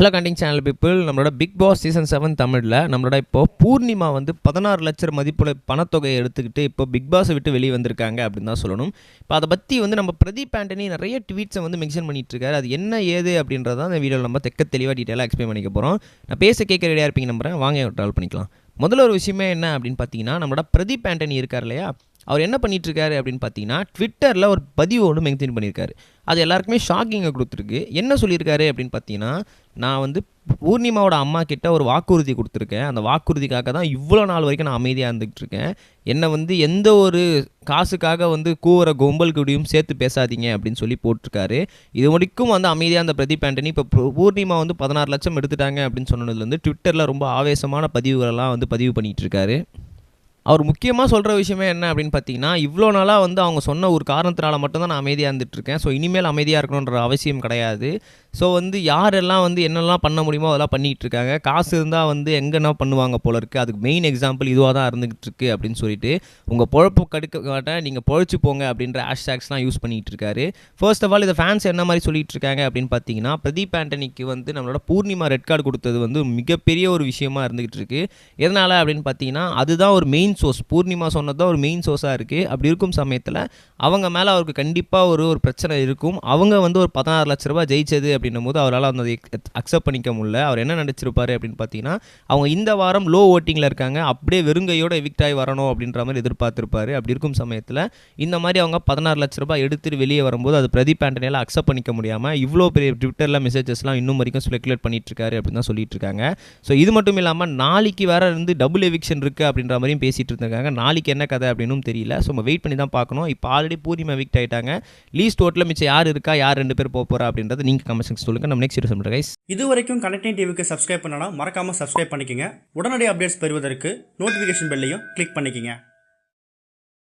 Hello கண்டிங் channel people, நம்மளோட big Boss season 7 தமிழில் நம்மளோட இப்போ பூர்ணிமா வந்து 16 லட்சம் மதிப்புள்ள பணத்தொகையை எடுத்துக்கிட்டு இப்போ பிக் பாஸை விட்டு வெளியே வந்திருக்காங்க அப்படின்னு தான் சொல்லணும். இப்போ அதை பற்றி வந்து நம்ம பிரதீப் ஆண்டனி நிறைய ட்வீட்ஸை வந்து மென்ஷன் பண்ணிட்டு இருக்காரு. அது என்ன ஏது அப்படின்றத அந்த வீடியோவில் நம்ம தெளிவாக டீட்டெயிலாக எக்ஸ்பிளைன் பண்ணிக்க போகிறோம். நான் பேச கேட்க ரெடியாக இருப்பீங்க நம்புறேன். வாங்க ட்ராவல் பண்ணிக்கலாம். முதல்ல ஒரு விஷயமே என்ன அப்படின்னு பார்த்தீங்கன்னா, நம்மளோட பிரதீப் ஆண்டனி இருக்கார் இல்லையா, அவர் என்ன பண்ணிகிட்ருக்காரு அப்படின்னு பார்த்தீங்கன்னா, ட்விட்டரில் ஒரு பதிவு ஒன்று மென்ஷன் பண்ணியிருக்காரு. அது எல்லாருக்குமே ஷாக்கிங்கை கொடுத்துருக்கு. என்ன சொல்லியிருக்காரு அப்படின்னு பார்த்தீங்கன்னா, நான் வந்து பூர்ணிமாவோட அம்மா கிட்ட ஒரு வாக்குறுதி கொடுத்துருக்கேன். அந்த வாக்குறுதிக்காக தான் இவ்வளோ நாள் வரைக்கும் நான் அமைதியாக இருந்துகிட்டு இருக்கேன். என்னை வந்து எந்த ஒரு காசுக்காக வந்து கூவுற கும்பல் கூடியும் சேர்த்து பேசாதீங்க அப்படின்னு சொல்லி போட்டிருக்காரு. இது வரைக்கும் வந்து அமைதியாக அந்த பிரதீப் ஆண்டனி இப்போ பூர்ணிமா வந்து 16 லட்சம் எடுத்துட்டாங்க அப்படின்னு சொன்னதுலேருந்து ட்விட்டரில் ரொம்ப ஆவேசமான பதிவுகளெல்லாம் வந்து பதிவு பண்ணிகிட்டு இருக்காரு. அவர் முக்கியமாக சொல்கிற விஷயமே என்ன அப்படின்னு பார்த்தீங்கன்னா, இவ்வளோ நாளாக வந்து அவங்க சொன்ன ஒரு காரணத்தினால மட்டும்தான் நான் அமைதியாக இருந்துகிட்ருக்கேன். ஸோ இனிமேல் அமைதியாக இருக்கணுன்ற அவசியம் கிடையாது. ஸோ வந்து யாரெல்லாம் வந்து என்னெல்லாம் பண்ண முடியுமோ அதெல்லாம் பண்ணிகிட்டு இருக்காங்க. காசு இருந்தால் வந்து எங்கன்னா பண்ணுவாங்க போல இருக்குது. அதுக்கு மெயின் எக்ஸாம்பிள் இதுவாக தான் இருந்துகிட்டு இருக்கு அப்படின்னு சொல்லிட்டு, உங்கள் பொழப்பு கடுக்க காட்ட நீங்கள் பொழைச்சி போங்க அப்படின்ற ஹேஷ்டேக்ஸ்லாம் யூஸ் பண்ணிகிட்டு இருக்காரு. ஃபர்ஸ்ட் ஆஃப் ஆல் இதை ஃபேன்ஸ் என்ன மாதிரி சொல்லிட்டு இருக்காங்க அப்படின்னு பார்த்தீங்கன்னா, பிரதீப் ஆண்டனிக்கு வந்து நம்மளோட பூர்ணிமா ரெட் கார்டு கொடுத்தது வந்து மிகப்பெரிய ஒரு விஷயமா இருந்துகிட்டு இருக்கு. எதனால் அப்படின்னு பார்த்தீங்கன்னா, அதுதான் ஒரு மெயின் சோர்ஸ். பூர்ணிமா சொன்னது தான் ஒரு மெயின் சோர்ஸாக இருக்குது. அப்படி இருக்கும் சமயத்தில் அவங்க மேலே அவருக்கு கண்டிப்பாக ஒரு பிரச்சனை இருக்கும். அவங்க வந்து ஒரு 16 லட்ச ரூபா ஜெயிச்சது அப்படின்னும் போது அவரால் அந்த அக்செப்ட் பண்ணிக்க முடியல. அவர் என்ன நினச்சிருப்பாரு அப்படின்னு பார்த்தீங்கன்னா, அவங்க இந்த வாரம் லோ ஓட்டிங்கில் இருக்காங்க, அப்படியே வெறுங்கையோடு எவிக்ட் ஆகி வரணும் அப்படின்ற மாதிரி எதிர்பார்த்துருப்பாரு. அப்படி இருக்கும் சமயத்தில் இந்த மாதிரி அவங்க 16 லட்ச ரூபாய் எடுத்துட்டு வெளியே வரும்போது அது பிரதீப் ஆண்டனியால் அக்செப்ட் பண்ணிக்க முடியாமல் இவ்வளோ பெரிய ட்விட்டரில் மெசேஜஸ்லாம் இன்னும் வரைக்கும் ஸ்பெகுலேட் பண்ணிட்டு இருக்காரு அப்படின்னு தான் சொல்லிட்டு இருக்காங்க. ஸோ இது மட்டும் இல்லாமல் நாளைக்கு வேற இருந்து டபுள் எவிக்ஷன் இருக்குது அப்படின்ற மாதிரியும் பேசிட்டு இருக்காங்க. நாளைக்கு என்ன கதை அப்படின்னு தெரியல. ஸோ நம்ம வெயிட் பண்ணி தான் பார்க்கணும். இப்போ ஆல்ரெடி பூர்ணிமா எவிக்ட் ஆகிட்டாங்க. லீஸ்ட் ஓட்டில் மிச்சம் யார் இருக்கா, யார் 2 பேர் போக போகிறா அப்படின்றத நீங்கள் கமெண்ட் செக்ஷன் சொல்லுங்கள். நம்ம நெக்ஸ்ட் வீடியோ சொல்கிறேன் கைஸ். இது வரைக்கும் கனெக்டிங் டிவிக்கு சப்ஸ்கிரைப் பண்ணனா மறக்காம சப்ஸ்கிரைப் பண்ணிக்கங்க. உடனடி அப்டேட்ஸ் பெறுவதற்கு நோட்டிஃபிகேஷன் பெல்லையும் கிளிக் பண்ணிக்கங்க.